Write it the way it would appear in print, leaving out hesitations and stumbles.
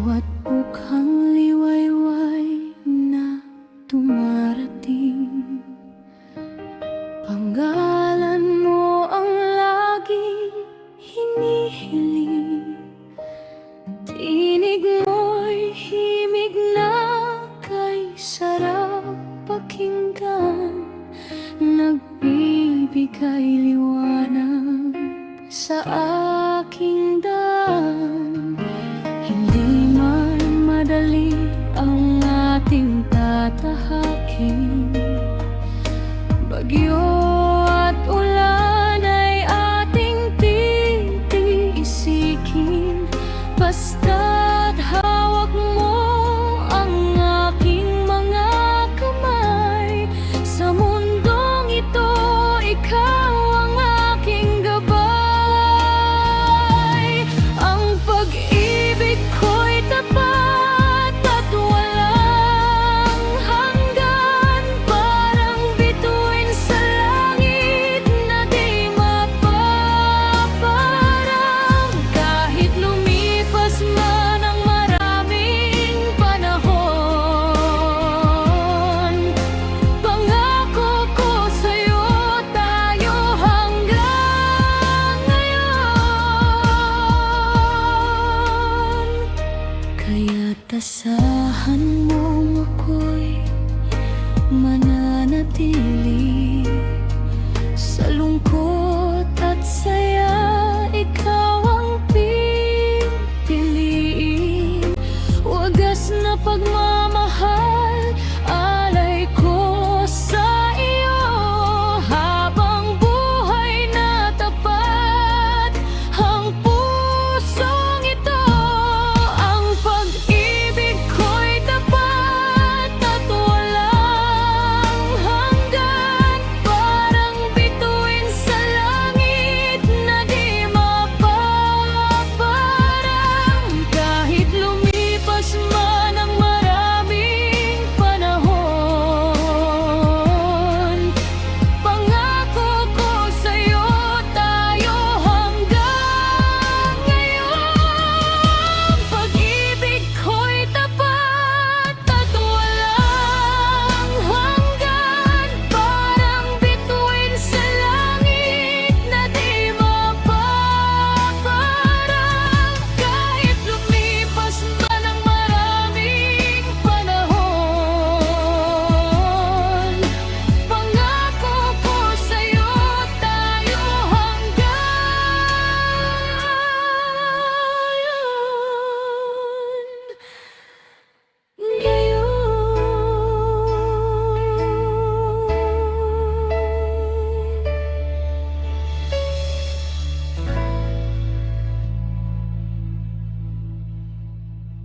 bawat mukhang liwayway na dumarating. Pangalan mo ang laging hinihiling. Tinig mo'y himig na kay sarap pakinggan. Nagbibigay liwanag sa aking daan. Hindi man madali ang ating tatahakin. Bagyo at ulan ay ating titiisikin. Basta't hawak mo ang aking mga kamay. Sa mundong ito, ikaw ang aking gabay. Ang pag-ibig ko'y tapat at walang hanggan. Parang bituin sa langit na di mapaparang. Kahit lumipas man ang maraming panahon, pangako ko sa'yo, tayo hanggang ngayon. Kaya't asahan mong ako'y mananatili. Sa lungkot at saya, ikaw ang pipiliin. Wagas na pagmamahal